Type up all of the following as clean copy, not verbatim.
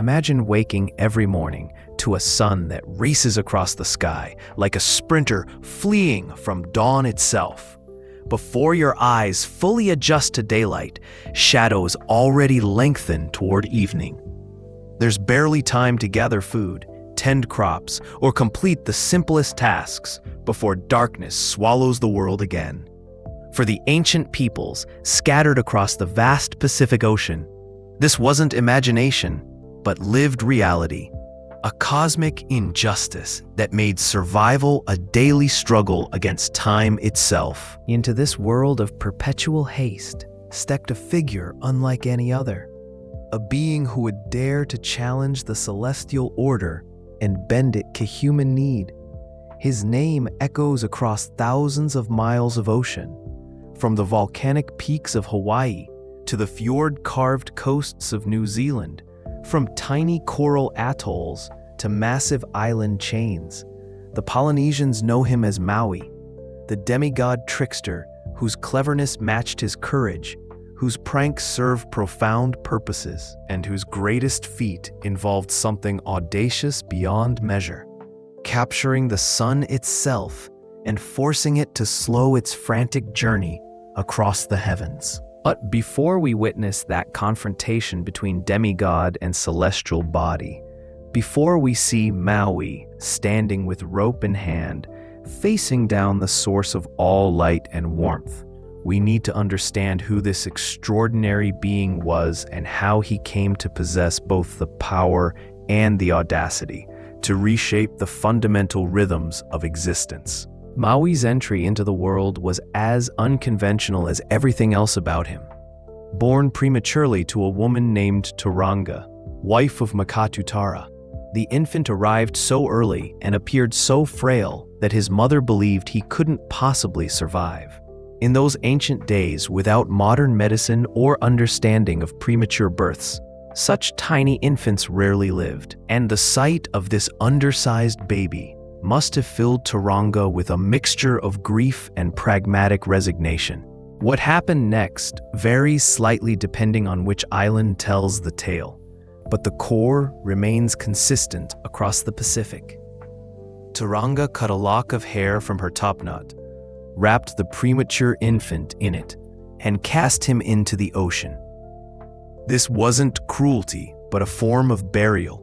Imagine waking every morning to a sun that races across the sky like a sprinter fleeing from dawn itself. Before your eyes fully adjust to daylight, shadows already lengthen toward evening. There's barely time to gather food, tend crops, or complete the simplest tasks before darkness swallows the world again. For the ancient peoples scattered across the vast Pacific Ocean, this wasn't imagination, but lived reality, a cosmic injustice that made survival a daily struggle against time itself. Into this world of perpetual haste stepped a figure unlike any other, a being who would dare to challenge the celestial order and bend it to human need. His name echoes across thousands of miles of ocean, from the volcanic peaks of Hawaii to the fjord-carved coasts of New Zealand, from tiny coral atolls to massive island chains. The Polynesians know him as Maui, the demigod trickster whose cleverness matched his courage, whose pranks served profound purposes, and whose greatest feat involved something audacious beyond measure, capturing the sun itself and forcing it to slow its frantic journey across the heavens. But before we witness that confrontation between demigod and celestial body, before we see Maui standing with rope in hand, facing down the source of all light and warmth, we need to understand who this extraordinary being was and how he came to possess both the power and the audacity to reshape the fundamental rhythms of existence. Maui's entry into the world was as unconventional as everything else about him. Born prematurely to a woman named Tauranga, wife of Makatutara, the infant arrived so early and appeared so frail that his mother believed he couldn't possibly survive. In those ancient days, without modern medicine or understanding of premature births, such tiny infants rarely lived, and the sight of this undersized baby must have filled Tauranga with a mixture of grief and pragmatic resignation. What happened next varies slightly depending on which island tells the tale, but the core remains consistent across the Pacific. Tauranga cut a lock of hair from her topknot, wrapped the premature infant in it, and cast him into the ocean. This wasn't cruelty, but a form of burial,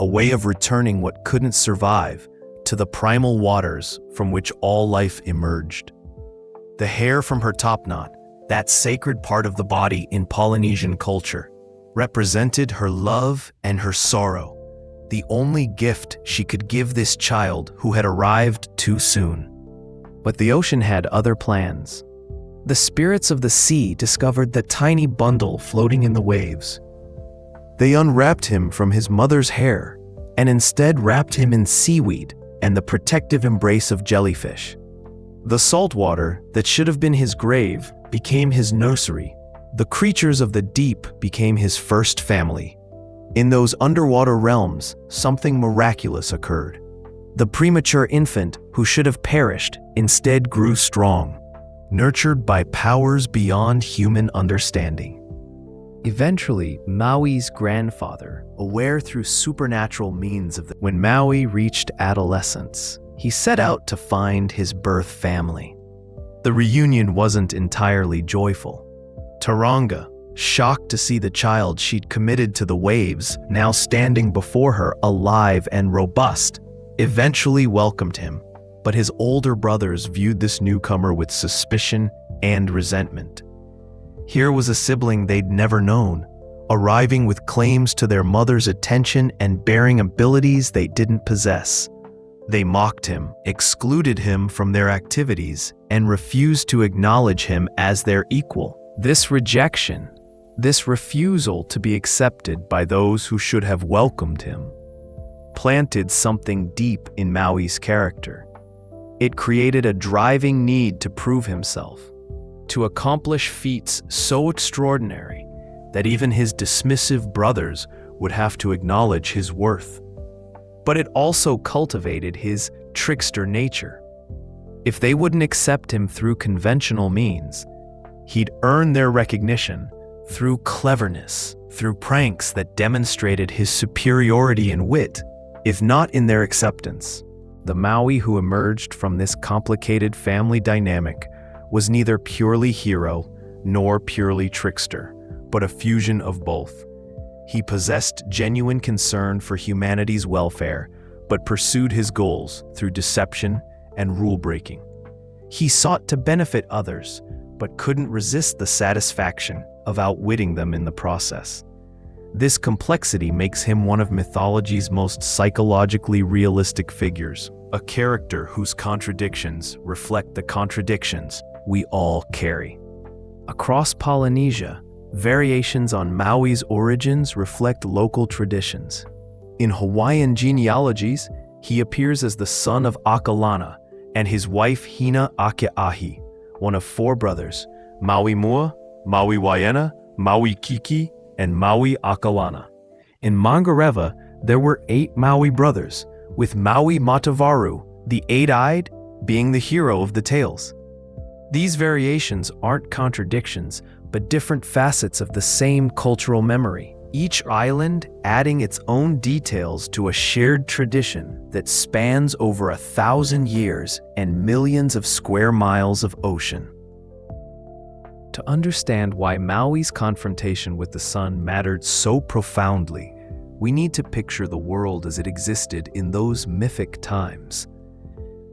a way of returning what couldn't survive to the primal waters from which all life emerged. The hair from her topknot, that sacred part of the body in Polynesian culture, represented her love and her sorrow, the only gift she could give this child who had arrived too soon. But the ocean had other plans. The spirits of the sea discovered the tiny bundle floating in the waves. They unwrapped him from his mother's hair and instead wrapped him in seaweed and the protective embrace of jellyfish. The salt water that should have been his grave became his nursery. The creatures of the deep became his first family. In those underwater realms, something miraculous occurred. The premature infant who should have perished instead grew strong, nurtured by powers beyond human understanding. Eventually, Maui's grandfather, aware through supernatural means of when Maui reached adolescence, he set out to find his birth family. The reunion wasn't entirely joyful. Tauranga, shocked to see the child she'd committed to the waves now standing before her alive and robust, eventually welcomed him, but his older brothers viewed this newcomer with suspicion and resentment. Here was a sibling they'd never known, arriving with claims to their mother's attention and bearing abilities they didn't possess. They mocked him, excluded him from their activities, and refused to acknowledge him as their equal. This rejection, this refusal to be accepted by those who should have welcomed him, planted something deep in Maui's character. It created a driving need to prove himself, to accomplish feats so extraordinary that even his dismissive brothers would have to acknowledge his worth. But it also cultivated his trickster nature. If they wouldn't accept him through conventional means, he'd earn their recognition through cleverness, through pranks that demonstrated his superiority in wit, if not in their acceptance. The Maui who emerged from this complicated family dynamic was neither purely hero nor purely trickster, but a fusion of both. He possessed genuine concern for humanity's welfare, but pursued his goals through deception and rule-breaking. He sought to benefit others, but couldn't resist the satisfaction of outwitting them in the process. This complexity makes him one of mythology's most psychologically realistic figures, a character whose contradictions reflect the contradictions we all carry. Across Polynesia, variations on Maui's origins reflect local traditions. In Hawaiian genealogies, he appears as the son of Akalana and his wife Hina Akeahi, one of 4 brothers, Maui Mua, Maui Waiena, Maui Kiki, and Maui Akalana. In Mangareva, there were 8 Maui brothers, with Maui Matavaru, the 8-eyed, being the hero of the tales. These variations aren't contradictions, but different facets of the same cultural memory, each island adding its own details to a shared tradition that spans over 1,000 years and millions of square miles of ocean. To understand why Maui's confrontation with the sun mattered so profoundly, we need to picture the world as it existed in those mythic times.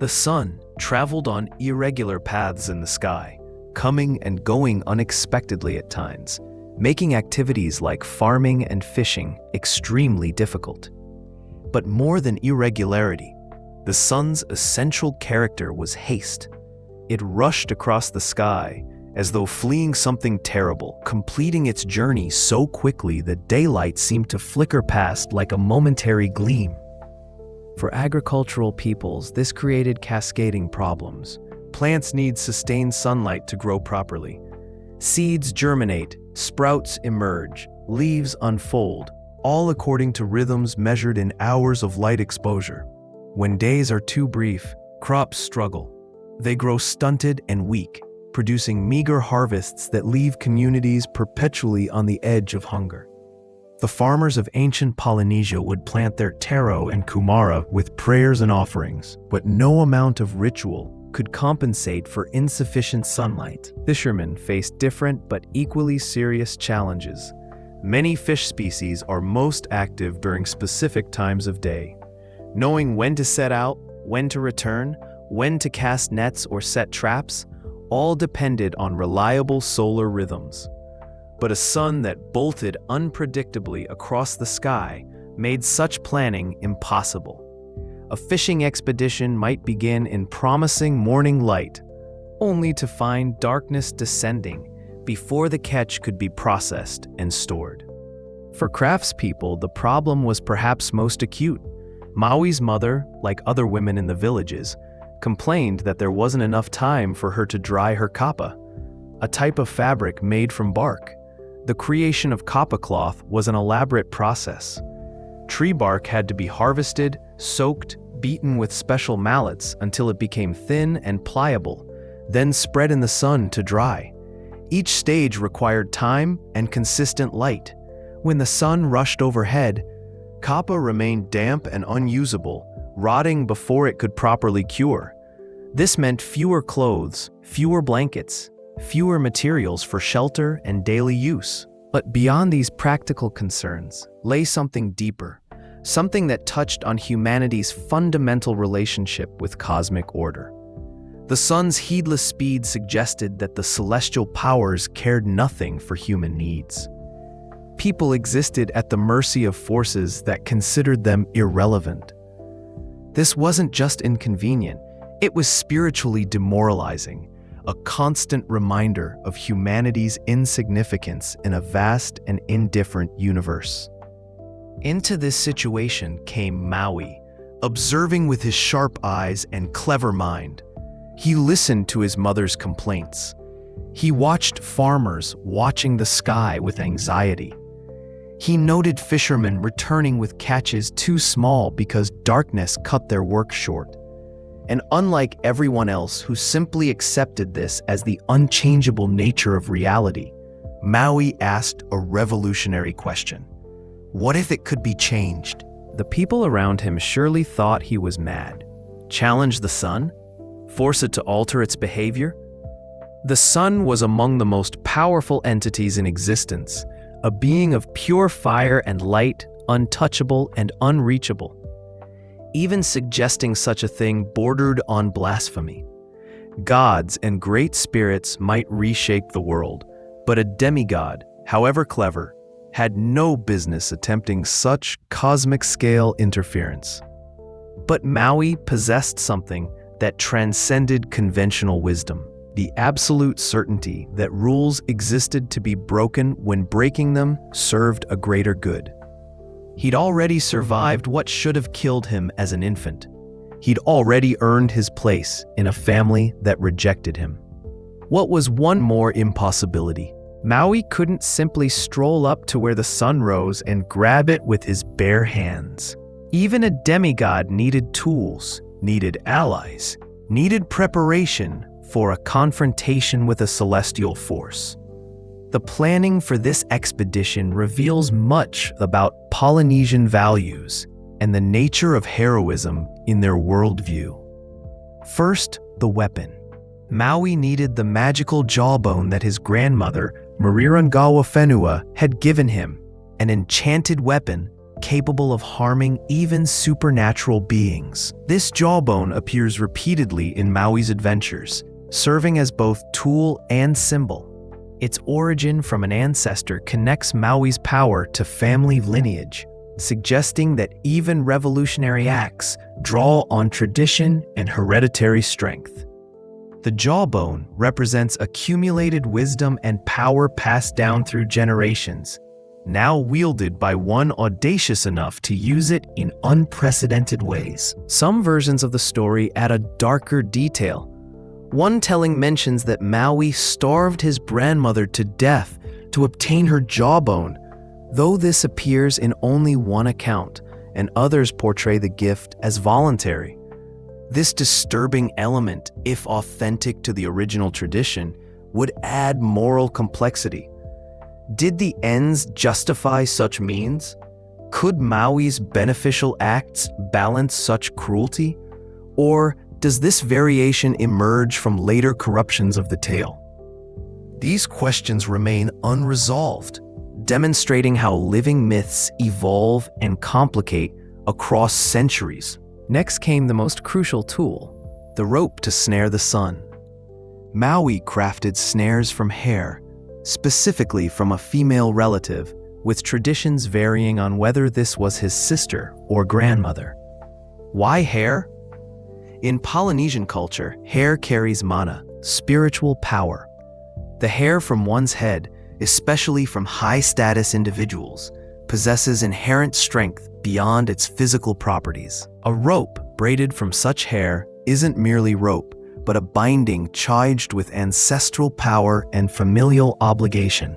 The sun traveled on irregular paths in the sky, coming and going unexpectedly at times, making activities like farming and fishing extremely difficult. But more than irregularity, the sun's essential character was haste. It rushed across the sky as though fleeing something terrible, completing its journey so quickly that daylight seemed to flicker past like a momentary gleam. For agricultural peoples, this created cascading problems. Plants need sustained sunlight to grow properly. Seeds germinate, sprouts emerge, leaves unfold, all according to rhythms measured in hours of light exposure. When days are too brief, crops struggle. They grow stunted and weak, producing meager harvests that leave communities perpetually on the edge of hunger. The farmers of ancient Polynesia would plant their taro and kumara with prayers and offerings, but no amount of ritual could compensate for insufficient sunlight. Fishermen faced different but equally serious challenges. Many fish species are most active during specific times of day. Knowing when to set out, when to return, when to cast nets or set traps, all depended on reliable solar rhythms. But a sun that bolted unpredictably across the sky made such planning impossible. A fishing expedition might begin in promising morning light, only to find darkness descending before the catch could be processed and stored. For craftspeople, the problem was perhaps most acute. Maui's mother, like other women in the villages, complained that there wasn't enough time for her to dry her kapa, a type of fabric made from bark. The creation of kapa cloth was an elaborate process. Tree bark had to be harvested, soaked, beaten with special mallets until it became thin and pliable, then spread in the sun to dry. Each stage required time and consistent light. When the sun rushed overhead, kapa remained damp and unusable, rotting before it could properly cure. This meant fewer clothes, fewer blankets, fewer materials for shelter and daily use. But beyond these practical concerns lay something deeper, something that touched on humanity's fundamental relationship with cosmic order. The sun's heedless speed suggested that the celestial powers cared nothing for human needs. People existed at the mercy of forces that considered them irrelevant. This wasn't just inconvenient, it was spiritually demoralizing, a constant reminder of humanity's insignificance in a vast and indifferent universe. Into this situation came Maui, observing with his sharp eyes and clever mind. He listened to his mother's complaints. He watched farmers watching the sky with anxiety. He noted fishermen returning with catches too small because darkness cut their work short. And unlike everyone else who simply accepted this as the unchangeable nature of reality, Maui asked a revolutionary question. What if it could be changed? The people around him surely thought he was mad. Challenge the sun? Force it to alter its behavior? The sun was among the most powerful entities in existence, a being of pure fire and light, untouchable and unreachable. Even suggesting such a thing bordered on blasphemy. Gods and great spirits might reshape the world, but a demigod, however clever, had no business attempting such cosmic-scale interference. But Maui possessed something that transcended conventional wisdom, the absolute certainty that rules existed to be broken when breaking them served a greater good. He'd already survived what should have killed him as an infant. He'd already earned his place in a family that rejected him. What was one more impossibility? Maui couldn't simply stroll up to where the sun rose and grab it with his bare hands. Even a demigod needed tools, needed allies, needed preparation for a confrontation with a celestial force. The planning for this expedition reveals much about Polynesian values and the nature of heroism in their worldview. First, the weapon. Maui needed the magical jawbone that his grandmother, Marirangawa Whenua, had given him, an enchanted weapon capable of harming even supernatural beings. This jawbone appears repeatedly in Maui's adventures, serving as both tool and symbol. Its origin from an ancestor connects Maui's power to family lineage, suggesting that even revolutionary acts draw on tradition and hereditary strength. The jawbone represents accumulated wisdom and power passed down through generations, now wielded by one audacious enough to use it in unprecedented ways. Some versions of the story add a darker detail. One telling mentions that Maui starved his grandmother to death to obtain her jawbone, though this appears in only one account, and others portray the gift as voluntary. This disturbing element, if authentic to the original tradition, would add moral complexity. Did the ends justify such means? Could Maui's beneficial acts balance such cruelty? Or does this variation emerge from later corruptions of the tale? These questions remain unresolved, demonstrating how living myths evolve and complicate across centuries. Next came the most crucial tool, the rope to snare the sun. Maui crafted snares from hair, specifically from a female relative, with traditions varying on whether this was his sister or grandmother. Why hair? In Polynesian culture, hair carries mana, spiritual power. The hair from one's head, especially from high-status individuals, possesses inherent strength beyond its physical properties. A rope braided from such hair isn't merely rope, but a binding charged with ancestral power and familial obligation.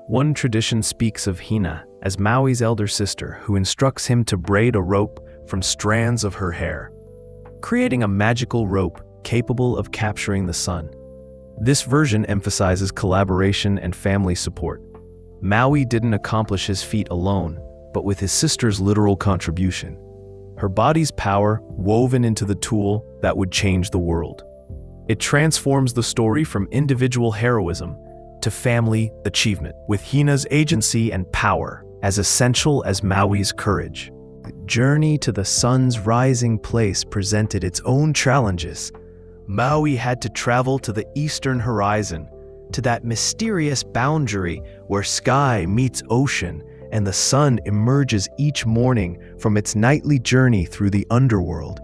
One tradition speaks of Hina as Maui's elder sister who instructs him to braid a rope from strands of her hair, creating a magical rope capable of capturing the sun. This version emphasizes collaboration and family support. Maui didn't accomplish his feat alone, but with his sister's literal contribution. Her body's power woven into the tool that would change the world. It transforms the story from individual heroism to family achievement, with Hina's agency and power as essential as Maui's courage. The journey to the sun's rising place presented its own challenges. Maui had to travel to the eastern horizon, to that mysterious boundary where sky meets ocean and the sun emerges each morning from its nightly journey through the underworld.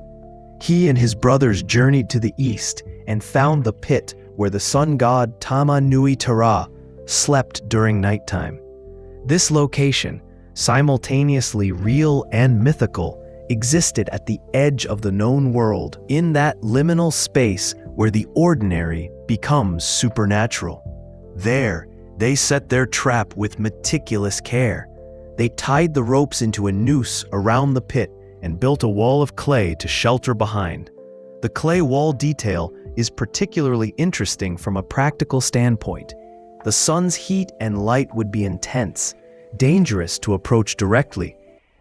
He and his brothers journeyed to the east and found the pit where the sun god Tama Nui Tara slept during nighttime. This location, simultaneously real and mythical, existed at the edge of the known world, in that liminal space where the ordinary becomes supernatural. There, they set their trap with meticulous care. They tied the ropes into a noose around the pit and built a wall of clay to shelter behind. The clay wall detail is particularly interesting from a practical standpoint. The sun's heat and light would be intense, dangerous to approach directly.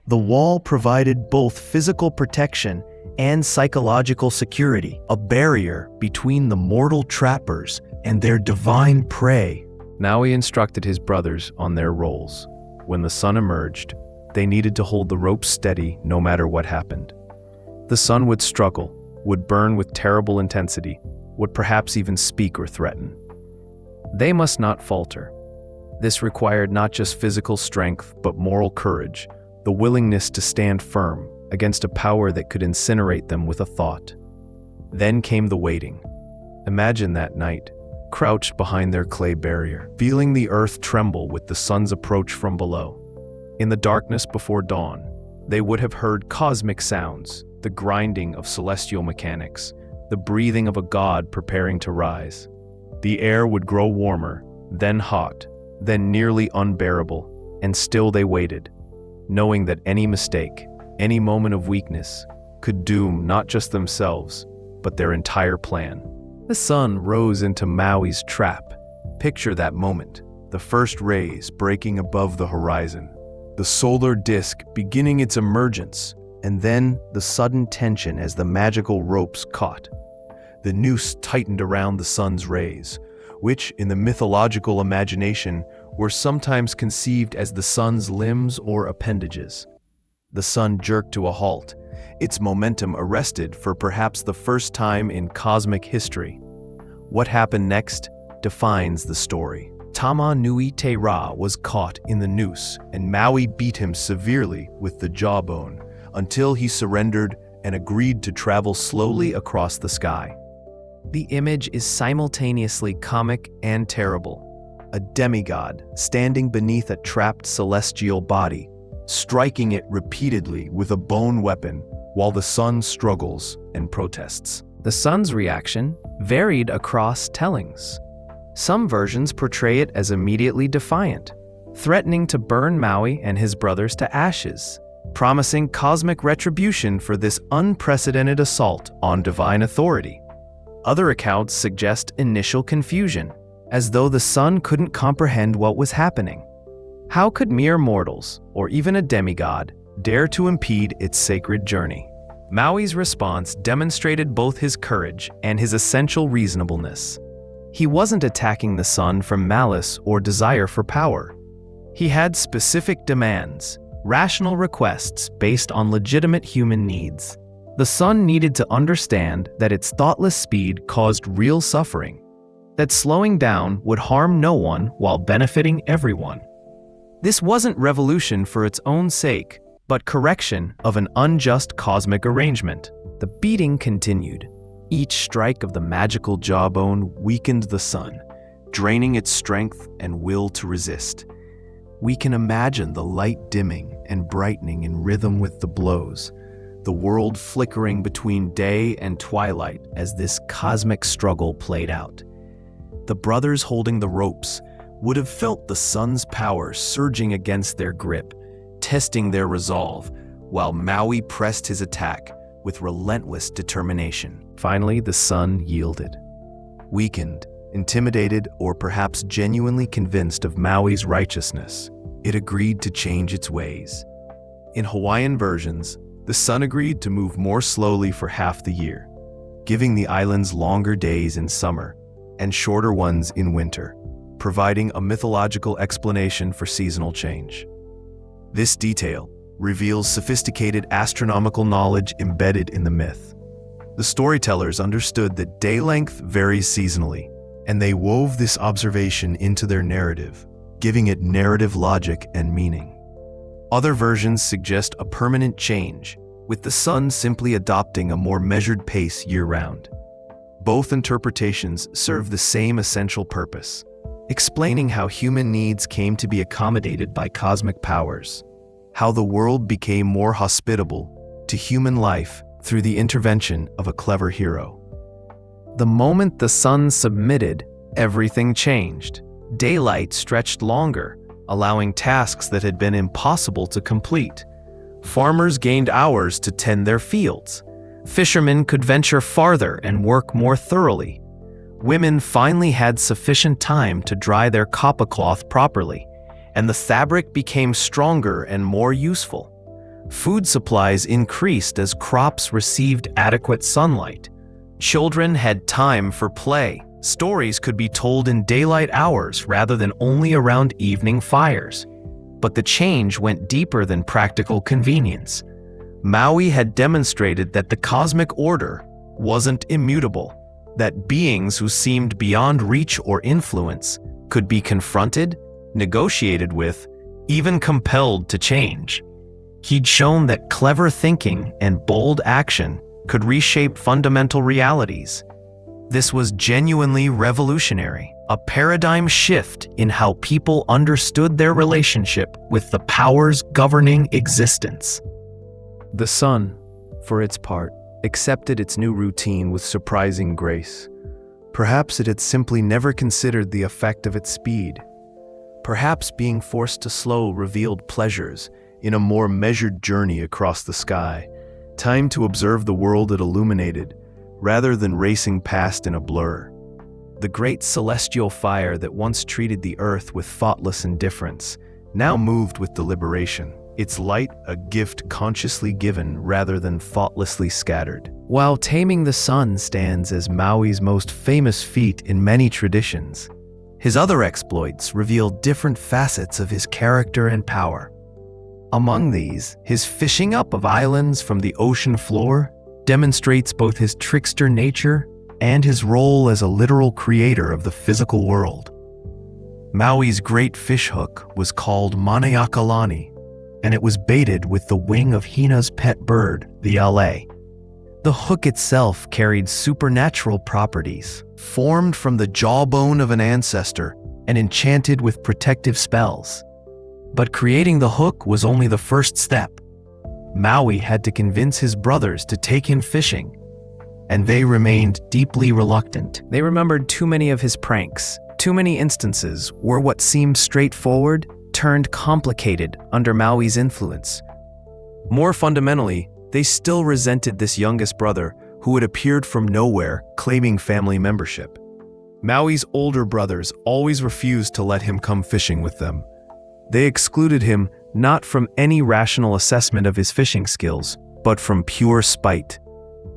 The wall provided both physical protection and psychological security, a barrier between the mortal trappers and their divine prey. Now he instructed his brothers on their roles. When the sun emerged, they needed to hold the rope steady no matter what happened. The sun would struggle, would burn with terrible intensity, would perhaps even speak or threaten. They must not falter. This required not just physical strength, but moral courage, the willingness to stand firm against a power that could incinerate them with a thought. Then came the waiting. Imagine that night, crouched behind their clay barrier, feeling the earth tremble with the sun's approach from below. In the darkness before dawn, they would have heard cosmic sounds, the grinding of celestial mechanics, the breathing of a god preparing to rise. The air would grow warmer, then hot, then nearly unbearable, and still they waited, knowing that any mistake, any moment of weakness, could doom not just themselves, but their entire plan. The sun rose into Maui's trap. Picture that moment, the first rays breaking above the horizon, the solar disk beginning its emergence, and then the sudden tension as the magical ropes caught. The noose tightened around the sun's rays, which, in the mythological imagination, were sometimes conceived as the sun's limbs or appendages. The sun jerked to a halt, its momentum arrested for perhaps the first time in cosmic history. What happened next defines the story. Tama Nui Te Ra was caught in the noose, and Maui beat him severely with the jawbone until he surrendered and agreed to travel slowly across the sky. The image is simultaneously comic and terrible. A demigod standing beneath a trapped celestial body, striking it repeatedly with a bone weapon while the sun struggles and protests. The sun's reaction varied across tellings. Some versions portray it as immediately defiant, threatening to burn Maui and his brothers to ashes, promising cosmic retribution for this unprecedented assault on divine authority. Other accounts suggest initial confusion, as though the sun couldn't comprehend what was happening. How could mere mortals, or even a demigod, dare to impede its sacred journey? Maui's response demonstrated both his courage and his essential reasonableness. He wasn't attacking the sun from malice or desire for power. He had specific demands, rational requests based on legitimate human needs. The sun needed to understand that its thoughtless speed caused real suffering, that slowing down would harm no one while benefiting everyone. This wasn't revolution for its own sake, but correction of an unjust cosmic arrangement. The beating continued. Each strike of the magical jawbone weakened the sun, draining its strength and will to resist. We can imagine the light dimming and brightening in rhythm with the blows, the world flickering between day and twilight as this cosmic struggle played out. The brothers holding the ropes would have felt the sun's power surging against their grip, testing their resolve, while Maui pressed his attack with relentless determination. Finally, the sun yielded. Weakened, intimidated, or perhaps genuinely convinced of Maui's righteousness, it agreed to change its ways. In Hawaiian versions, the sun agreed to move more slowly for half the year, giving the islands longer days in summer and shorter ones in winter, providing a mythological explanation for seasonal change. This detail reveals sophisticated astronomical knowledge embedded in the myth. The storytellers understood that day length varies seasonally, and they wove this observation into their narrative, giving it narrative logic and meaning. Other versions suggest a permanent change, with the sun simply adopting a more measured pace year-round. Both interpretations serve the same essential purpose, explaining how human needs came to be accommodated by cosmic powers, how the world became more hospitable to human life through the intervention of a clever hero. The moment the sun submitted, everything changed. Daylight stretched longer, allowing tasks that had been impossible to complete. Farmers gained hours to tend their fields. Fishermen could venture farther and work more thoroughly. Women finally had sufficient time to dry their kapa cloth properly, and the fabric became stronger and more useful. Food supplies increased as crops received adequate sunlight. Children had time for play. Stories could be told in daylight hours rather than only around evening fires. But the change went deeper than practical convenience. Maui had demonstrated that the cosmic order wasn't immutable, that beings who seemed beyond reach or influence could be confronted, negotiated with, even compelled to change. He'd shown that clever thinking and bold action could reshape fundamental realities. This was genuinely revolutionary, a paradigm shift in how people understood their relationship with the powers governing existence. The sun, for its part, accepted its new routine with surprising grace. Perhaps it had simply never considered the effect of its speed. Perhaps being forced to slow revealed pleasures in a more measured journey across the sky, time to observe the world it illuminated, rather than racing past in a blur. The great celestial fire that once treated the earth with thoughtless indifference now moved with deliberation, its light a gift consciously given rather than thoughtlessly scattered. While taming the sun stands as Maui's most famous feat in many traditions, his other exploits reveal different facets of his character and power. Among these, his fishing up of islands from the ocean floor demonstrates both his trickster nature and his role as a literal creator of the physical world. Maui's great fish hook was called Maniakalani, and it was baited with the wing of Hina's pet bird, the ala. The hook itself carried supernatural properties, formed from the jawbone of an ancestor and enchanted with protective spells. But creating the hook was only the first step. Maui had to convince his brothers to take him fishing, and they remained deeply reluctant. They remembered too many of his pranks. Too many instances where what seemed straightforward turned complicated under Maui's influence. More fundamentally, they still resented this youngest brother who had appeared from nowhere, claiming family membership. Maui's older brothers always refused to let him come fishing with them. They excluded him not from any rational assessment of his fishing skills, but from pure spite.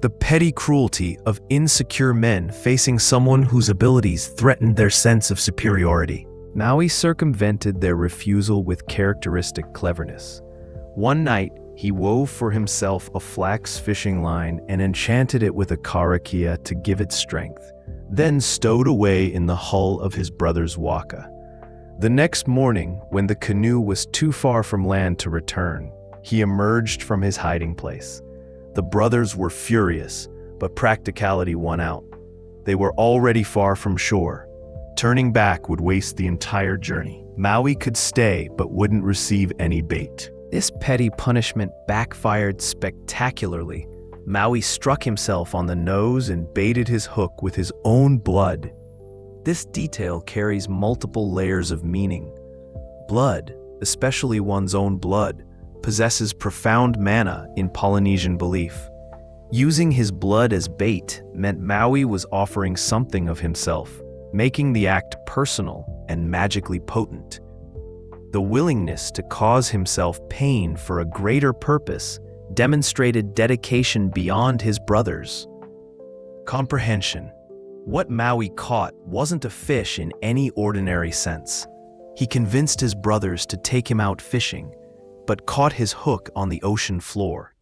The petty cruelty of insecure men facing someone whose abilities threatened their sense of superiority. Maui circumvented their refusal with characteristic cleverness. One night, he wove for himself a flax fishing line and enchanted it with a karakia to give it strength, then stowed away in the hull of his brother's waka. The next morning, when the canoe was too far from land to return, he emerged from his hiding place. The brothers were furious, but practicality won out. They were already far from shore. Turning back would waste the entire journey. Maui could stay, but wouldn't receive any bait. This petty punishment backfired spectacularly. Maui struck himself on the nose and baited his hook with his own blood. This detail carries multiple layers of meaning. Blood, especially one's own blood, possesses profound mana in Polynesian belief. Using his blood as bait meant Maui was offering something of himself, making the act personal and magically potent. The willingness to cause himself pain for a greater purpose demonstrated dedication beyond his brothers. Comprehension. What Maui caught wasn't a fish in any ordinary sense. He convinced his brothers to take him out fishing, but caught his hook on the ocean floor.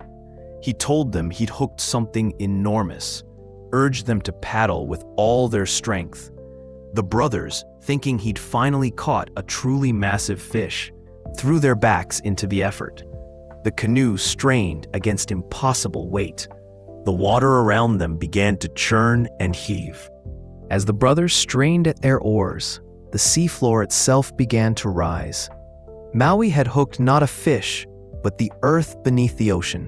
He told them he'd hooked something enormous, urged them to paddle with all their strength. The brothers, thinking he'd finally caught a truly massive fish, threw their backs into the effort. The canoe strained against impossible weight. The water around them began to churn and heave. As the brothers strained at their oars, the seafloor itself began to rise. Maui had hooked not a fish, but the earth beneath the ocean.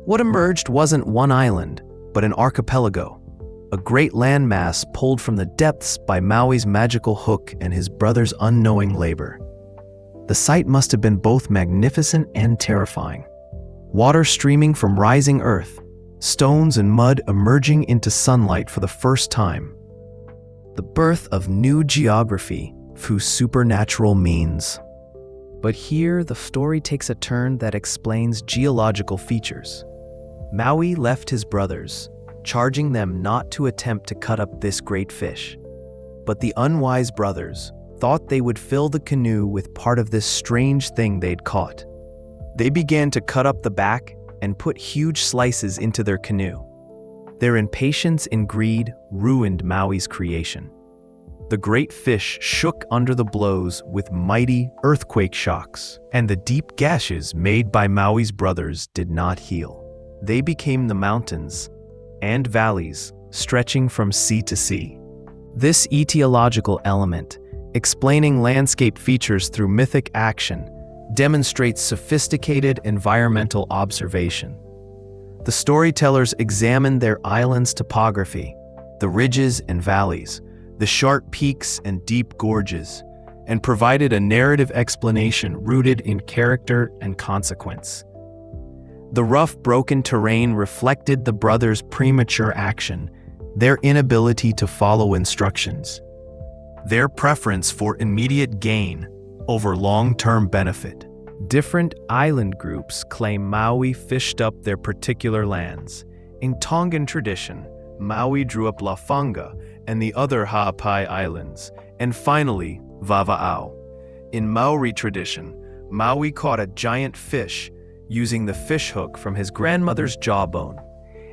What emerged wasn't one island, but an archipelago, a great landmass pulled from the depths by Maui's magical hook and his brother's unknowing labor. The sight must have been both magnificent and terrifying. Water streaming from rising earth, stones and mud emerging into sunlight for the first time. the birth of new geography through supernatural means. But here, the story takes a turn that explains geological features. Maui left his brothers, charging them not to attempt to cut up this great fish. But the unwise brothers thought they would fill the canoe with part of this strange thing they'd caught. They began to cut up the back and put huge slices into their canoe. Their impatience and greed ruined Maui's creation. The great fish shook under the blows with mighty earthquake shocks, and the deep gashes made by Maui's brothers did not heal. They became the mountains and valleys stretching from sea to sea. This etiological element, explaining landscape features through mythic action, demonstrates sophisticated environmental observation. The storytellers examined their island's topography, the ridges and valleys, the sharp peaks and deep gorges, and provided a narrative explanation rooted in character and consequence. The rough, broken terrain reflected the brothers' premature action, their inability to follow instructions, their preference for immediate gain over long-term benefit. Different island groups claim Maui fished up their particular lands. In Tongan tradition, Maui drew up Lafanga and the other Ha'apai Islands, and finally, Vava'au. In Maori tradition, Maui caught a giant fish using the fish hook from his grandmother's jawbone,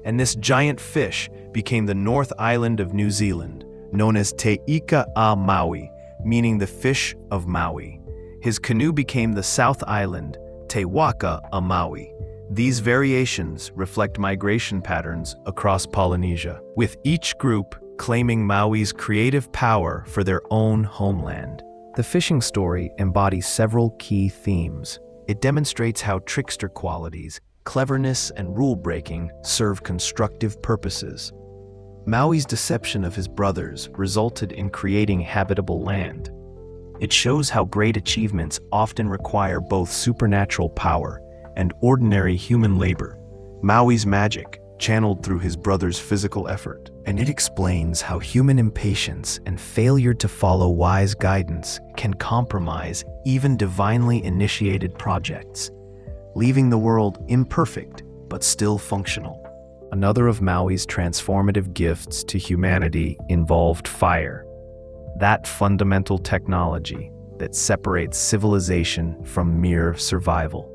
and this giant fish became the North Island of New Zealand, known as Te Ika a Maui, meaning the fish of Maui. His canoe became the South Island, Te Waka a Maui. These variations reflect migration patterns across Polynesia, with each group claiming Maui's creative power for their own homeland. The fishing story embodies several key themes. It demonstrates how trickster qualities, cleverness, and rule-breaking serve constructive purposes. Maui's deception of his brothers resulted in creating habitable land. It shows how great achievements often require both supernatural power and ordinary human labor. Maui's magic, channeled through his brother's physical effort, and it explains how human impatience and failure to follow wise guidance can compromise even divinely initiated projects, leaving the world imperfect but still functional. Another of Maui's transformative gifts to humanity involved fire, that fundamental technology that separates civilization from mere survival.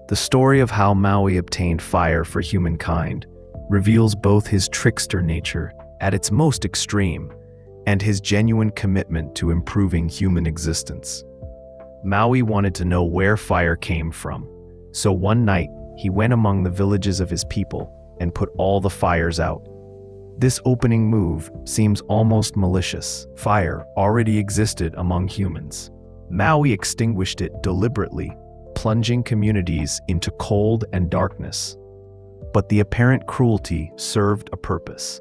The story of how Maui obtained fire for humankind reveals both his trickster nature at its most extreme and his genuine commitment to improving human existence. Maui wanted to know where fire came from, so one night he went among the villages of his people and put all the fires out. This opening move seems almost malicious. Fire already existed among humans. Maui extinguished it deliberately, plunging communities into cold and darkness. But the apparent cruelty served a purpose.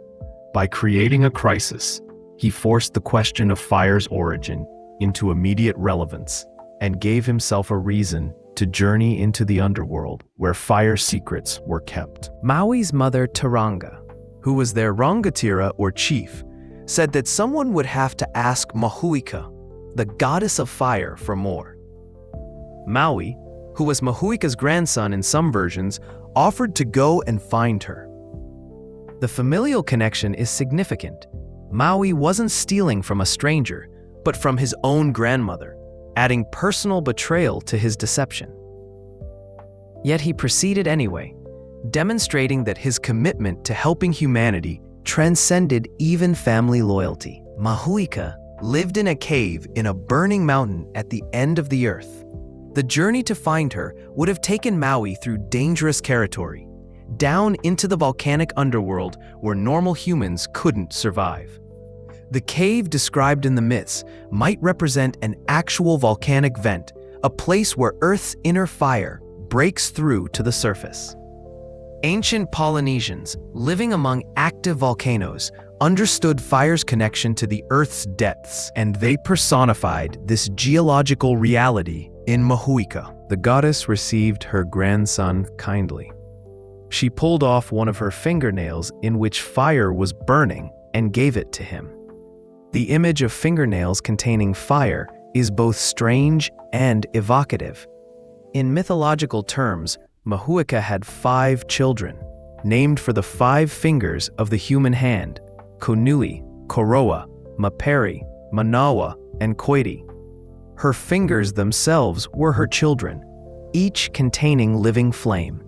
By creating a crisis, he forced the question of fire's origin into immediate relevance and gave himself a reason to journey into the underworld where fire secrets were kept. Maui's mother, Tauranga, who was their rangatira or chief, said that someone would have to ask Mahuika, the goddess of fire, for more. Maui, who was Mahuika's grandson in some versions, offered to go and find her. The familial connection is significant. Maui wasn't stealing from a stranger, but from his own grandmother, adding personal betrayal to his deception. Yet he proceeded anyway, demonstrating that his commitment to helping humanity transcended even family loyalty. Mahuika lived in a cave in a burning mountain at the end of the earth. The journey to find her would have taken Maui through dangerous territory, down into the volcanic underworld where normal humans couldn't survive. The cave described in the myths might represent an actual volcanic vent, a place where Earth's inner fire breaks through to the surface. Ancient Polynesians, living among active volcanoes, understood fire's connection to the Earth's depths, and they personified this geological reality in Mahuika. The goddess received her grandson kindly. She pulled off one of her fingernails in which fire was burning and gave it to him. The image of fingernails containing fire is both strange and evocative. In mythological terms, Mahuika had 5 children, named for the 5 fingers of the human hand: Konui, Koroa, Maperi, Manawa, and Koiri. Her fingers themselves were her children, each containing living flame.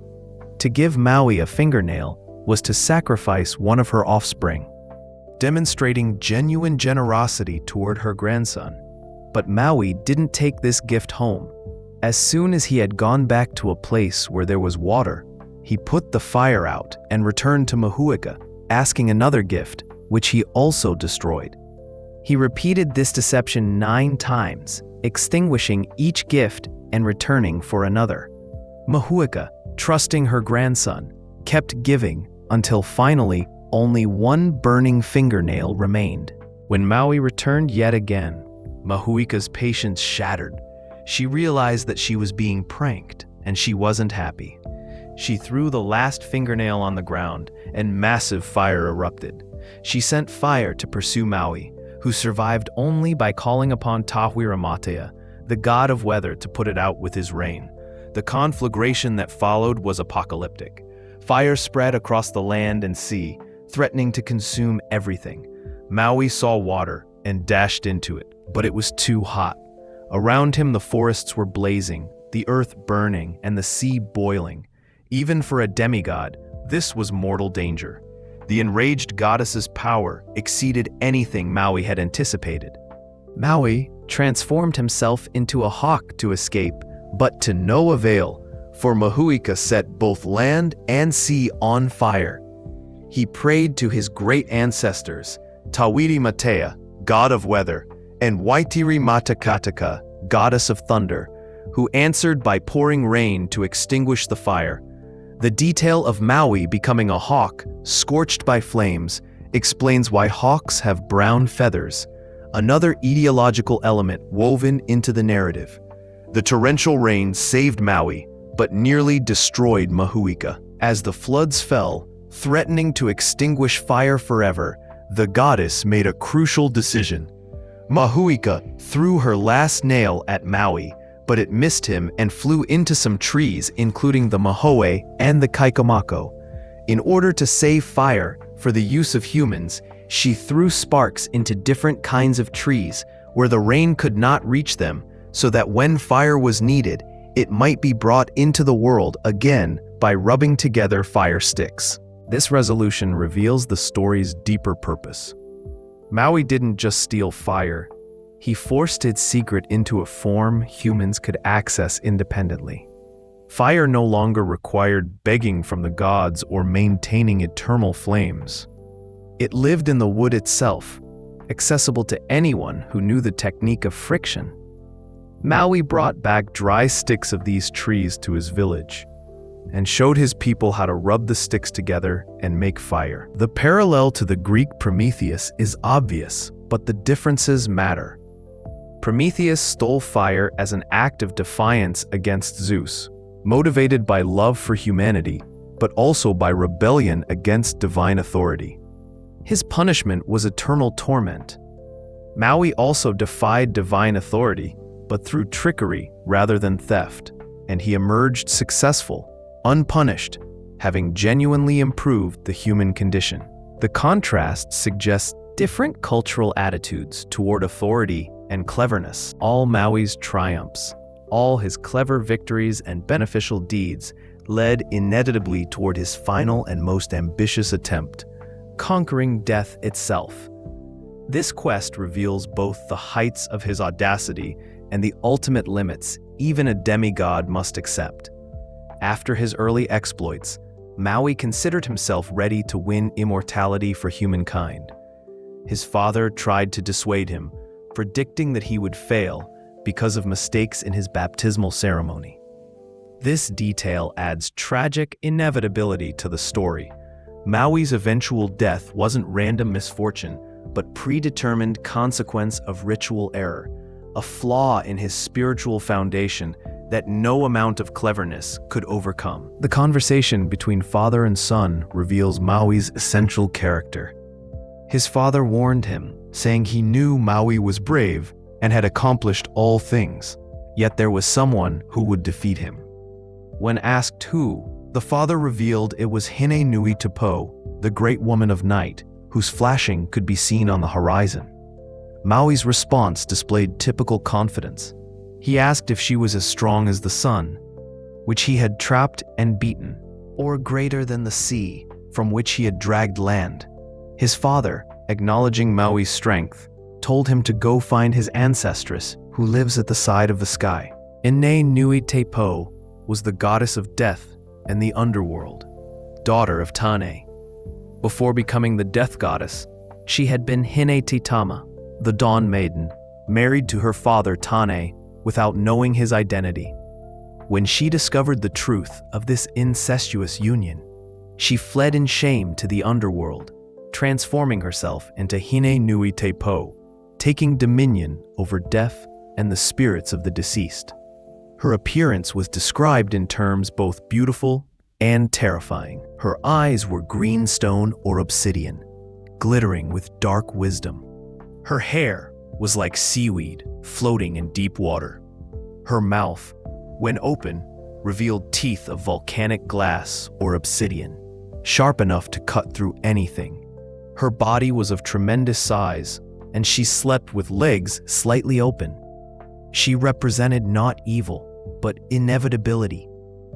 To give Maui a fingernail was to sacrifice one of her offspring, demonstrating genuine generosity toward her grandson. But Maui didn't take this gift home. As soon as he had gone back to a place where there was water, he put the fire out and returned to Mahuika, asking another gift, which he also destroyed. He repeated this deception 9 times, extinguishing each gift and returning for another. Mahuika, trusting her grandson, kept giving until finally only one burning fingernail remained. When Maui returned yet again, Mahuika's patience shattered. She realized that she was being pranked, and she wasn't happy. She threw the last fingernail on the ground, and massive fire erupted. She sent fire to pursue Maui, who survived only by calling upon Tahuiramatea, the god of weather, to put it out with his rain. The conflagration that followed was apocalyptic. Fire spread across the land and sea, threatening to consume everything. Maui saw water and dashed into it, but it was too hot. Around him the forests were blazing, the earth burning, and the sea boiling. Even for a demigod, this was mortal danger. The enraged goddess's power exceeded anything Maui had anticipated. Maui transformed himself into a hawk to escape, but to no avail, for Mahuika set both land and sea on fire. He prayed to his great ancestors, Tawiri Matea, god of weather, and Waitiri Matakataka, goddess of thunder, who answered by pouring rain to extinguish the fire. The detail of Maui becoming a hawk, scorched by flames, explains why hawks have brown feathers, another etiological element woven into the narrative. The torrential rain saved Maui, but nearly destroyed Mahuika. As the floods fell, threatening to extinguish fire forever, the goddess made a crucial decision. Mahuika threw her last nail at Maui, but it missed him and flew into some trees, including the mahoe and the kaikomako. In order to save fire for the use of humans, she threw sparks into different kinds of trees where the rain could not reach them, so that when fire was needed, it might be brought into the world again by rubbing together fire sticks. This resolution reveals the story's deeper purpose. Maui didn't just steal fire, he forced its secret into a form humans could access independently. Fire no longer required begging from the gods or maintaining eternal flames. It lived in the wood itself, accessible to anyone who knew the technique of friction. Maui brought back dry sticks of these trees to his village and showed his people how to rub the sticks together and make fire. The parallel to the Greek Prometheus is obvious, but the differences matter. Prometheus stole fire as an act of defiance against Zeus, motivated by love for humanity, but also by rebellion against divine authority. His punishment was eternal torment. Maui also defied divine authority, but through trickery rather than theft, and he emerged successful, unpunished, having genuinely improved the human condition. The contrast suggests different cultural attitudes toward authority and cleverness. All Maui's triumphs, all his clever victories and beneficial deeds led inevitably toward his final and most ambitious attempt, conquering death itself. This quest reveals both the heights of his audacity and the ultimate limits even a demigod must accept. After his early exploits, Maui considered himself ready to win immortality for humankind. His father tried to dissuade him, predicting that he would fail because of mistakes in his baptismal ceremony. This detail adds tragic inevitability to the story. Maui's eventual death wasn't random misfortune, but predetermined consequence of ritual error, a flaw in his spiritual foundation that no amount of cleverness could overcome. The conversation between father and son reveals Maui's essential character. His father warned him, saying he knew Maui was brave and had accomplished all things, yet there was someone who would defeat him. When asked who, the father revealed it was Hine Nui Tapo, the great woman of night, whose flashing could be seen on the horizon. Maui's response displayed typical confidence. He asked if she was as strong as the sun, which he had trapped and beaten, or greater than the sea, from which he had dragged land. His father, acknowledging Maui's strength, told him to go find his ancestress, who lives at the side of the sky. Ine Nui Tepo was the goddess of death and the underworld, daughter of Tane. Before becoming the death goddess, she had been Hine Titama, the dawn maiden, married to her father Tane without knowing his identity. When she discovered the truth of this incestuous union, she fled in shame to the underworld, transforming herself into Hine Nui Tepo, taking dominion over death and the spirits of the deceased. Her appearance was described in terms both beautiful and terrifying. Her eyes were green stone or obsidian, glittering with dark wisdom. Her hair was like seaweed floating in deep water. Her mouth, when open, revealed teeth of volcanic glass or obsidian, sharp enough to cut through anything. Her body was of tremendous size, and she slept with legs slightly open. She represented not evil, but inevitability,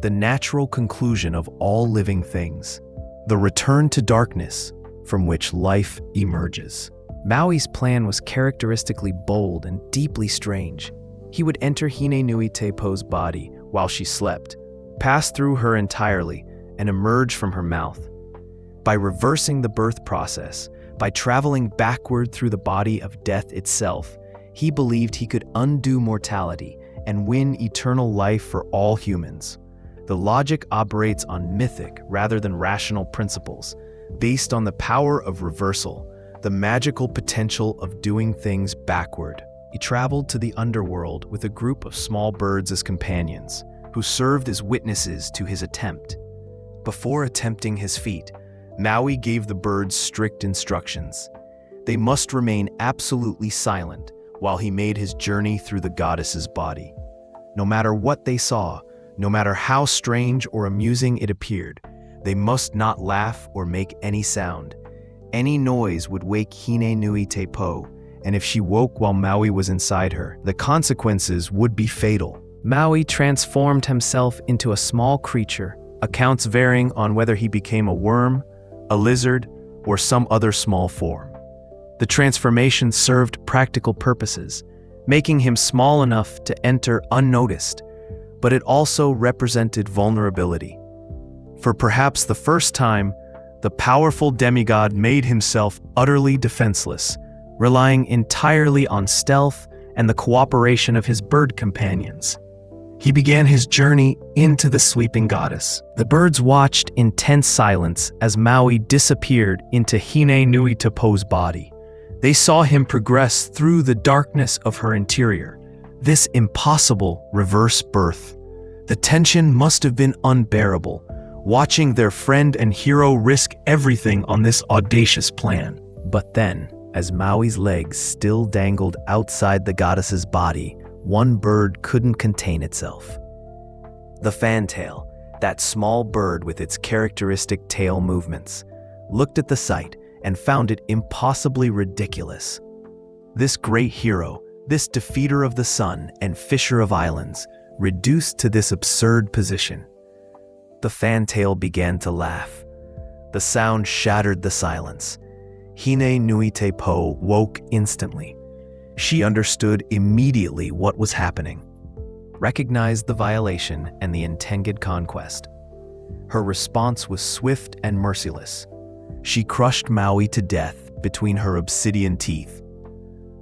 the natural conclusion of all living things, the return to darkness from which life emerges. Maui's plan was characteristically bold and deeply strange. He would enter Hine Nui Tepo's body while she slept, pass through her entirely, and emerge from her mouth. By reversing the birth process, by traveling backward through the body of death itself, he believed he could undo mortality and win eternal life for all humans. The logic operates on mythic rather than rational principles, based on the power of reversal, the magical potential of doing things backward. He traveled to the underworld with a group of small birds as companions, who served as witnesses to his attempt. Before attempting his feat, Maui gave the birds strict instructions. They must remain absolutely silent while he made his journey through the goddess's body. No matter what they saw, no matter how strange or amusing it appeared, they must not laugh or make any sound. Any noise would wake Hine Nui Tepo, and if she woke while Maui was inside her, the consequences would be fatal. Maui transformed himself into a small creature, accounts varying on whether he became a worm, a lizard, or some other small form. The transformation served practical purposes, making him small enough to enter unnoticed, but it also represented vulnerability. For perhaps the first time, the powerful demigod made himself utterly defenseless, relying entirely on stealth and the cooperation of his bird companions. He began his journey into the sleeping goddess. The birds watched in tense silence as Maui disappeared into Hine Nui Tepo's body. They saw him progress through the darkness of her interior, this impossible reverse birth. The tension must have been unbearable, watching their friend and hero risk everything on this audacious plan. But then, as Maui's legs still dangled outside the goddess's body, one bird couldn't contain itself. The fantail, that small bird with its characteristic tail movements, looked at the sight and found it impossibly ridiculous. This great hero, this defeater of the sun and fisher of islands, reduced to this absurd position. The fantail began to laugh. The sound shattered the silence. Hine Nui Tepo woke instantly. She understood immediately what was happening, recognized the violation and the intended conquest. Her response was swift and merciless. She crushed Maui to death between her obsidian teeth.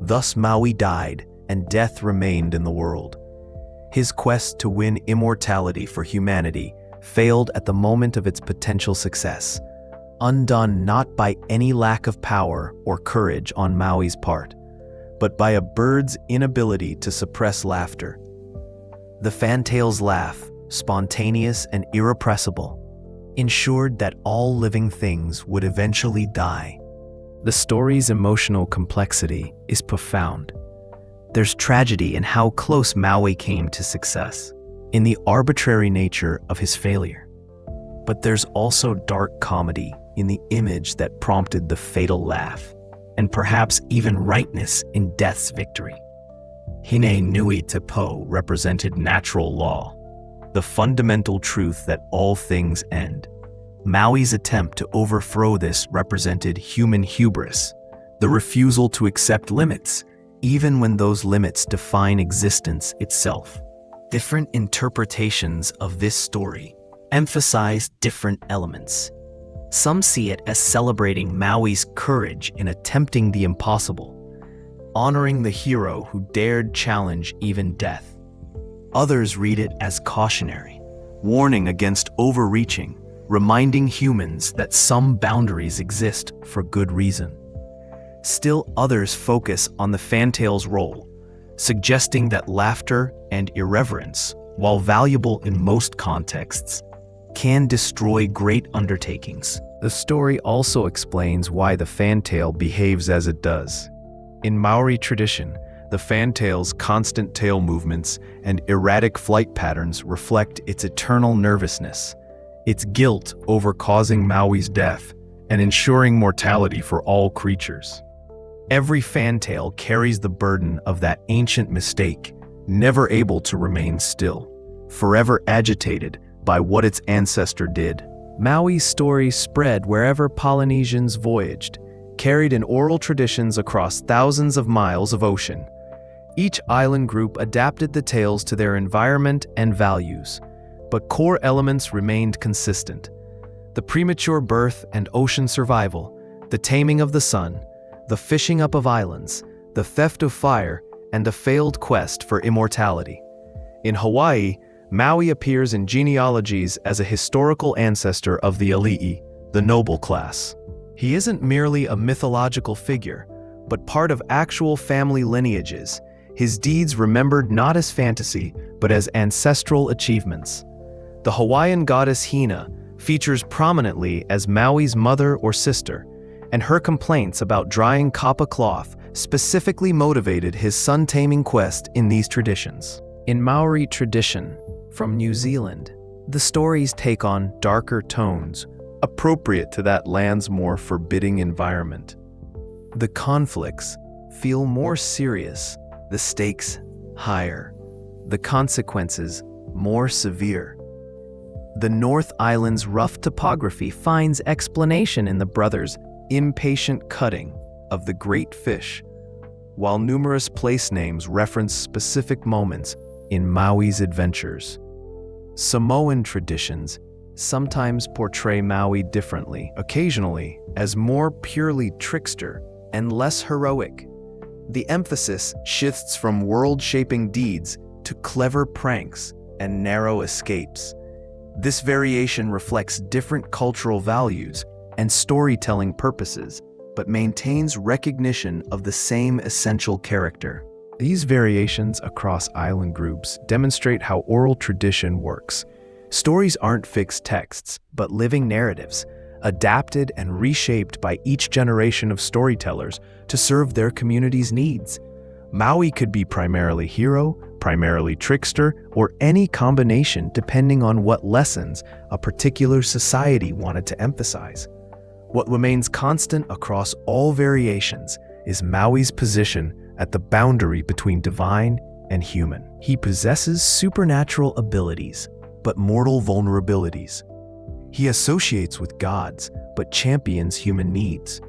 Thus Maui died, and death remained in the world. His quest to win immortality for humanity failed at the moment of its potential success, undone not by any lack of power or courage on Maui's part, but by a bird's inability to suppress laughter. The fantail's laugh, spontaneous and irrepressible, ensured that all living things would eventually die. The story's emotional complexity is profound. There's tragedy in how close Maui came to success, in the arbitrary nature of his failure. But there's also dark comedy in the image that prompted the fatal laugh, and perhaps even rightness in death's victory. Hine Nui Te Po represented natural law, the fundamental truth that all things end. Maui's attempt to overthrow this represented human hubris, the refusal to accept limits, even when those limits define existence itself. Different interpretations of this story emphasize different elements. Some see it as celebrating Maui's courage in attempting the impossible, honoring the hero who dared challenge even death. Others read it as cautionary, warning against overreaching, reminding humans that some boundaries exist for good reason. Still others focus on the fantail's role, suggesting that laughter and irreverence, while valuable in most contexts, can destroy great undertakings. The story also explains why the fantail behaves as it does. In Maori tradition, the fantail's constant tail movements and erratic flight patterns reflect its eternal nervousness, its guilt over causing Maui's death and ensuring mortality for all creatures. Every fantail carries the burden of that ancient mistake, never able to remain still, forever agitated by what its ancestor did. Maui's story spread wherever Polynesians voyaged, carried in oral traditions across thousands of miles of ocean. Each island group adapted the tales to their environment and values, but core elements remained consistent. The premature birth and ocean survival, the taming of the sun, the fishing up of islands, the theft of fire, and the failed quest for immortality. In Hawaii, Maui appears in genealogies as a historical ancestor of the Ali'i, the noble class. He isn't merely a mythological figure, but part of actual family lineages, his deeds remembered not as fantasy, but as ancestral achievements. The Hawaiian goddess Hina features prominently as Maui's mother or sister, and her complaints about drying kapa cloth specifically motivated his sun-taming quest in these traditions. In Maori tradition, from New Zealand, the stories take on darker tones, appropriate to that land's more forbidding environment. The conflicts feel more serious, the stakes higher, the consequences more severe. The North Island's rough topography finds explanation in the brothers' impatient cutting of the great fish, while numerous place names reference specific moments in Maui's adventures. Samoan traditions sometimes portray Maui differently, occasionally as more purely trickster and less heroic. The emphasis shifts from world-shaping deeds to clever pranks and narrow escapes. This variation reflects different cultural values and storytelling purposes, but maintains recognition of the same essential character. These variations across island groups demonstrate how oral tradition works. Stories aren't fixed texts, but living narratives, adapted and reshaped by each generation of storytellers to serve their community's needs. Maui could be primarily hero, primarily trickster, or any combination depending on what lessons a particular society wanted to emphasize. What remains constant across all variations is Maui's position at the boundary between divine and human. He possesses supernatural abilities, but mortal vulnerabilities. He associates with gods, but champions human needs.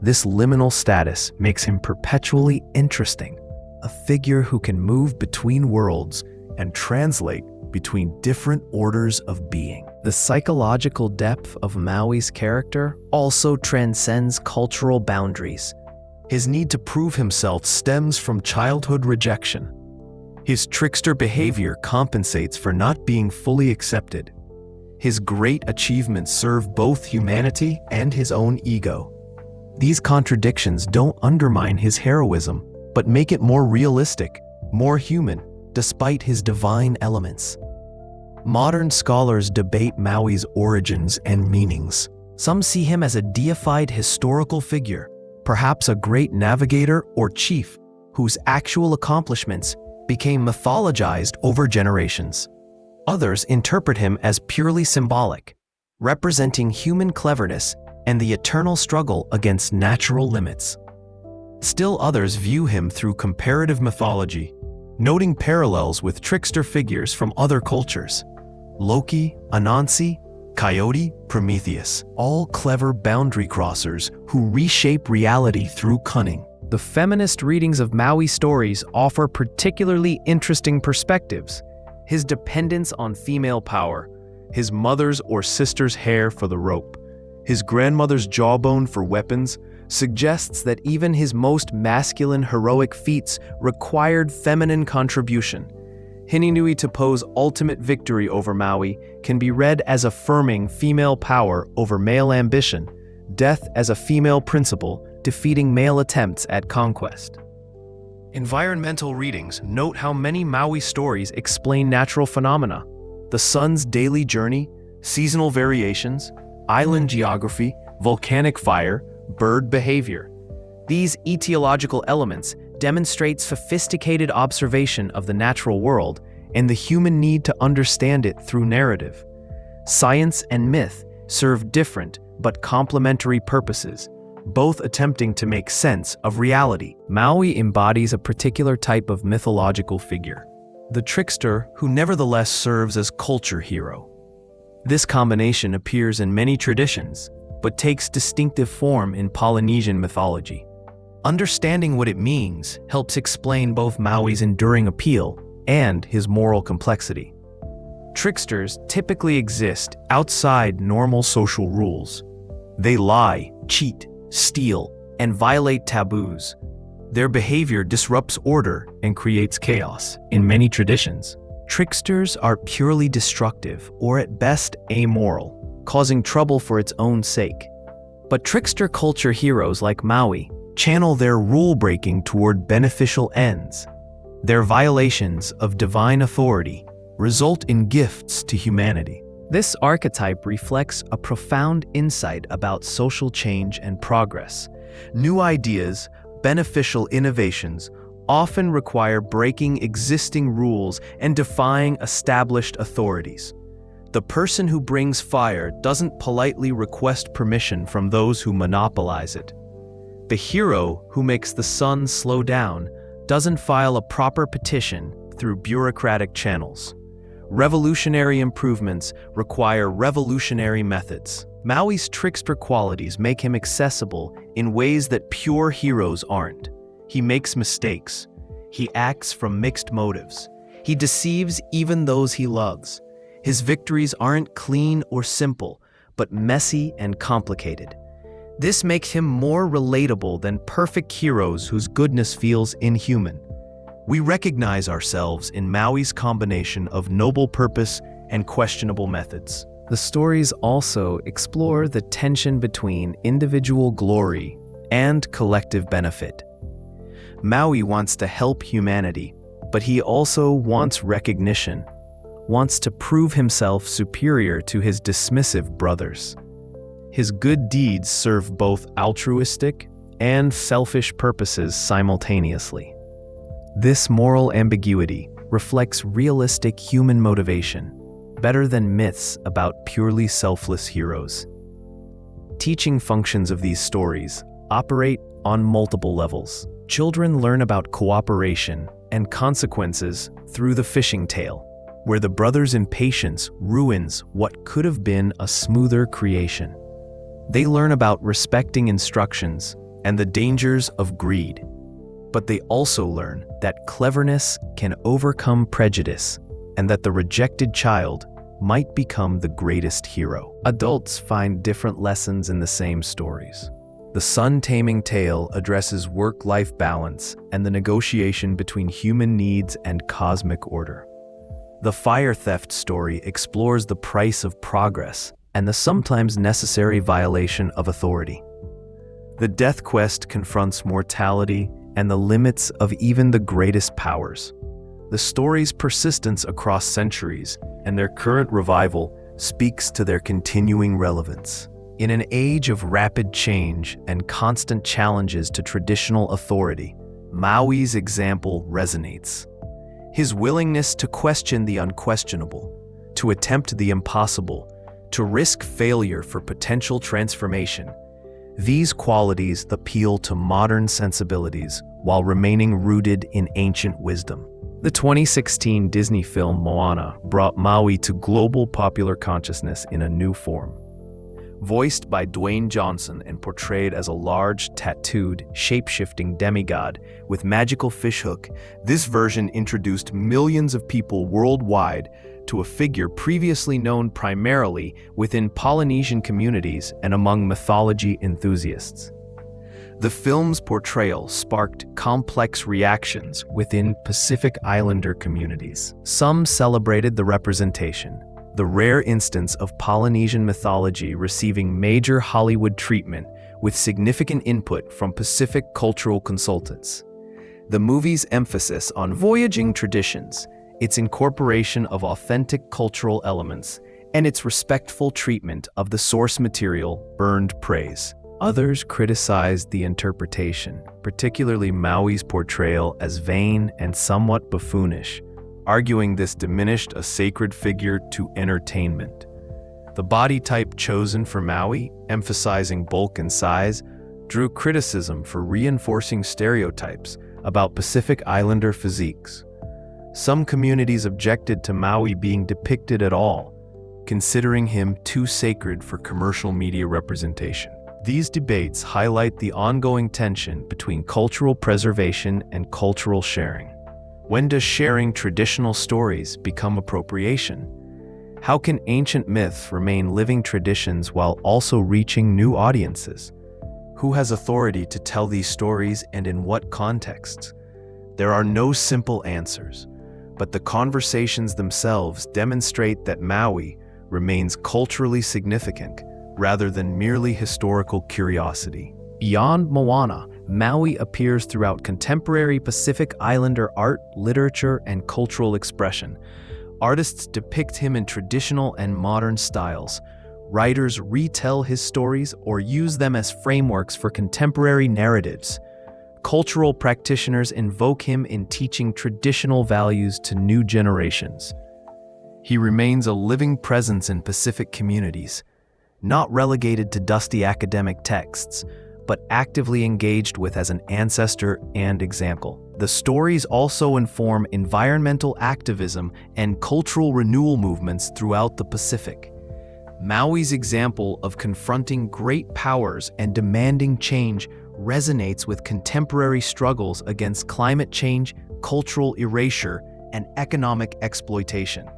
This liminal status makes him perpetually interesting, a figure who can move between worlds and translate between different orders of being. The psychological depth of Maui's character also transcends cultural boundaries. His need to prove himself stems from childhood rejection. His trickster behavior compensates for not being fully accepted. His great achievements serve both humanity and his own ego. These contradictions don't undermine his heroism, but make it more realistic, more human, despite his divine elements. Modern scholars debate Maui's origins and meanings. Some see him as a deified historical figure, perhaps a great navigator or chief whose actual accomplishments became mythologized over generations. Others interpret him as purely symbolic, representing human cleverness and the eternal struggle against natural limits. Still others view him through comparative mythology, noting parallels with trickster figures from other cultures. Loki, Anansi, Coyote, Prometheus, all clever boundary crossers who reshape reality through cunning. The feminist readings of Maui stories offer particularly interesting perspectives. His dependence on female power, his mother's or sister's hair for the rope, his grandmother's jawbone for weapons, suggests that even his most masculine heroic feats required feminine contribution. Hinenui Tapo's ultimate victory over Maui can be read as affirming female power over male ambition, death as a female principle defeating male attempts at conquest. Environmental readings note how many Maui stories explain natural phenomena: the sun's daily journey, seasonal variations, island geography, volcanic fire, bird behavior. These etiological elements demonstrate sophisticated observation of the natural world and the human need to understand it through narrative. Science and myth serve different but complementary purposes, both attempting to make sense of reality. Maui embodies a particular type of mythological figure, the trickster, who nevertheless serves as culture hero. This combination appears in many traditions, but takes distinctive form in Polynesian mythology. Understanding what it means helps explain both Maui's enduring appeal and his moral complexity. Tricksters typically exist outside normal social rules. They lie, cheat, steal, and violate taboos. Their behavior disrupts order and creates chaos. In many traditions, tricksters are purely destructive or at best amoral, causing trouble for its own sake. But trickster culture heroes like Maui channel their rule-breaking toward beneficial ends. Their violations of divine authority result in gifts to humanity. This archetype reflects a profound insight about social change and progress. New ideas, beneficial innovations, often require breaking existing rules and defying established authorities. The person who brings fire doesn't politely request permission from those who monopolize it. The hero who makes the sun slow down doesn't file a proper petition through bureaucratic channels. Revolutionary improvements require revolutionary methods. Maui's trickster qualities make him accessible in ways that pure heroes aren't. He makes mistakes. He acts from mixed motives. He deceives even those he loves. His victories aren't clean or simple, but messy and complicated. This makes him more relatable than perfect heroes whose goodness feels inhuman. We recognize ourselves in Maui's combination of noble purpose and questionable methods. The stories also explore the tension between individual glory and collective benefit. Maui wants to help humanity, but he also wants recognition, wants to prove himself superior to his dismissive brothers. His good deeds serve both altruistic and selfish purposes simultaneously. This moral ambiguity reflects realistic human motivation, better than myths about purely selfless heroes. Teaching functions of these stories operate on multiple levels. Children learn about cooperation and consequences through the fishing tale, where the brothers' impatience ruins what could have been a smoother creation. They learn about respecting instructions and the dangers of greed. But they also learn that cleverness can overcome prejudice and that the rejected child might become the greatest hero. Adults find different lessons in the same stories. The sun-taming tale addresses work-life balance and the negotiation between human needs and cosmic order. The fire theft story explores the price of progress and the sometimes necessary violation of authority. The death quest confronts mortality and the limits of even the greatest powers. The story's persistence across centuries and their current revival speaks to their continuing relevance. In an age of rapid change and constant challenges to traditional authority, Maui's example resonates. His willingness to question the unquestionable, to attempt the impossible, to risk failure for potential transformation. These qualities appeal to modern sensibilities while remaining rooted in ancient wisdom. The 2016 Disney film Moana brought Maui to global popular consciousness in a new form. Voiced by Dwayne Johnson and portrayed as a large, tattooed, shape-shifting demigod with magical fishhook, this version introduced millions of people worldwide to a figure previously known primarily within Polynesian communities and among mythology enthusiasts. The film's portrayal sparked complex reactions within Pacific Islander communities. Some celebrated the representation, the rare instance of Polynesian mythology receiving major Hollywood treatment with significant input from Pacific cultural consultants. The movie's emphasis on voyaging traditions, its incorporation of authentic cultural elements, and its respectful treatment of the source material earned praise. Others criticized the interpretation, particularly Maui's portrayal as vain and somewhat buffoonish, arguing this diminished a sacred figure to entertainment. The body type chosen for Maui, emphasizing bulk and size, drew criticism for reinforcing stereotypes about Pacific Islander physiques. Some communities objected to Maui being depicted at all, considering him too sacred for commercial media representation. These debates highlight the ongoing tension between cultural preservation and cultural sharing. When does sharing traditional stories become appropriation? How can ancient myths remain living traditions while also reaching new audiences? Who has authority to tell these stories and in what contexts? There are no simple answers, but the conversations themselves demonstrate that Maui remains culturally significant rather than merely historical curiosity. Beyond Moana, Maui appears throughout contemporary Pacific Islander art, literature, and cultural expression. Artists depict him in traditional and modern styles. Writers retell his stories or use them as frameworks for contemporary narratives. Cultural practitioners invoke him in teaching traditional values to new generations. He remains a living presence in Pacific communities, not relegated to dusty academic texts, but actively engaged with as an ancestor and example. The stories also inform environmental activism and cultural renewal movements throughout the Pacific. Maui's example of confronting great powers and demanding change resonates with contemporary struggles against climate change, cultural erasure, and economic exploitation.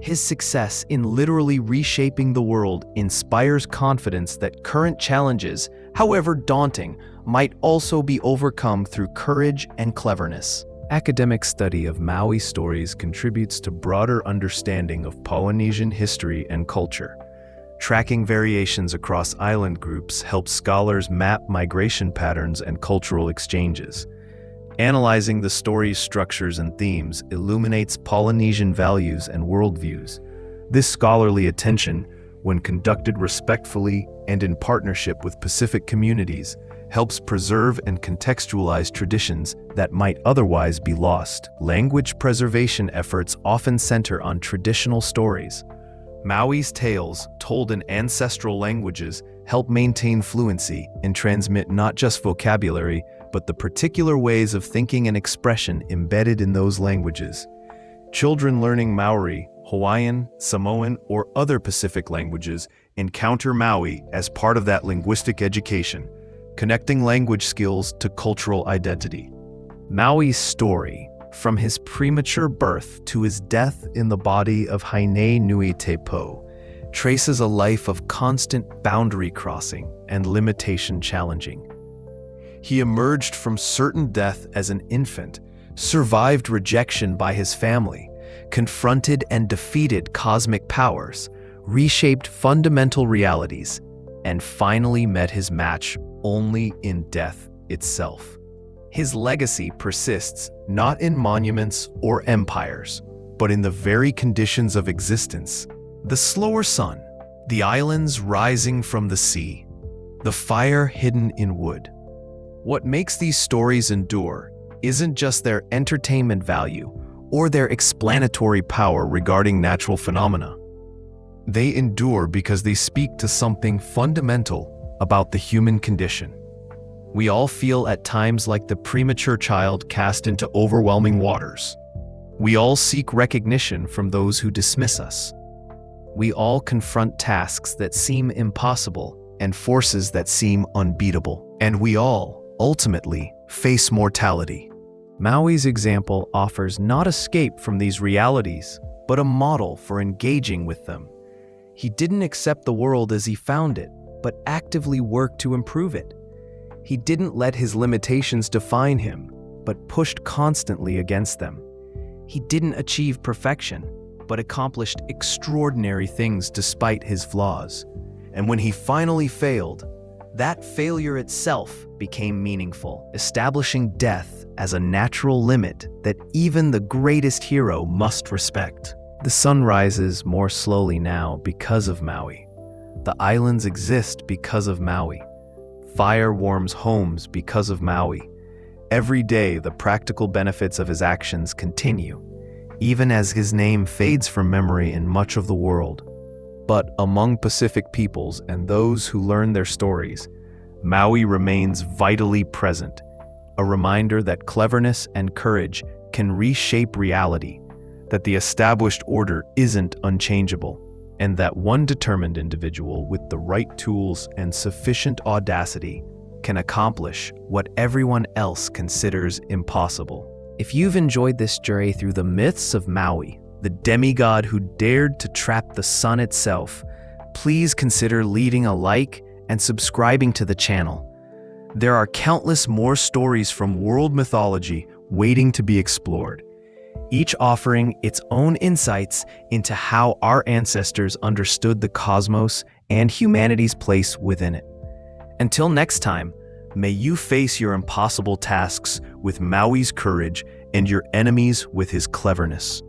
His success in literally reshaping the world inspires confidence that current challenges, however daunting, might also be overcome through courage and cleverness. Academic study of Maui stories contributes to broader understanding of Polynesian history and culture. Tracking variations across island groups helps scholars map migration patterns and cultural exchanges. Analyzing the story's structures and themes illuminates Polynesian values and worldviews. This scholarly attention, when conducted respectfully and in partnership with Pacific communities, helps preserve and contextualize traditions that might otherwise be lost. Language preservation efforts often center on traditional stories. Maui's tales, told in ancestral languages, help maintain fluency and transmit not just vocabulary, but the particular ways of thinking and expression embedded in those languages. Children learning Maori, Hawaiian, Samoan, or other Pacific languages encounter Maui as part of that linguistic education, connecting language skills to cultural identity. Maui's story, from his premature birth to his death in the body of Haine Nui Te Po, traces a life of constant boundary crossing and limitation challenging. He emerged from certain death as an infant, survived rejection by his family, confronted and defeated cosmic powers, reshaped fundamental realities, and finally met his match only in death itself. His legacy persists not in monuments or empires, but in the very conditions of existence. The slower sun, The islands rising from the sea, the fire hidden in wood. What makes these stories endure isn't just their entertainment value or their explanatory power regarding natural phenomena. They endure because they speak to something fundamental about the human condition. We all feel at times like the premature child cast into overwhelming waters. We all seek recognition from those who dismiss us. We all confront tasks that seem impossible and forces that seem unbeatable. And we all, ultimately, face mortality. Maui's example offers not escape from these realities, but a model for engaging with them. He didn't accept the world as he found it, but actively worked to improve it. He didn't let his limitations define him, but pushed constantly against them. He didn't achieve perfection, but accomplished extraordinary things despite his flaws. And when he finally failed, that failure itself became meaningful, establishing death as a natural limit that even the greatest hero must respect. The sun rises more slowly now because of Maui. The islands exist because of Maui. Fire warms homes because of Maui. Every day, the practical benefits of his actions continue, even as his name fades from memory in much of the world. But among Pacific peoples and those who learn their stories, Maui remains vitally present, a reminder that cleverness and courage can reshape reality, that the established order isn't unchangeable, and that one determined individual with the right tools and sufficient audacity can accomplish what everyone else considers impossible. If you've enjoyed this journey through the myths of Maui, the demigod who dared to trap the sun itself, please consider leaving a like and subscribing to the channel. There are countless more stories from world mythology waiting to be explored, each offering its own insights into how our ancestors understood the cosmos and humanity's place within it. Until next time, may you face your impossible tasks with Maui's courage and your enemies with his cleverness.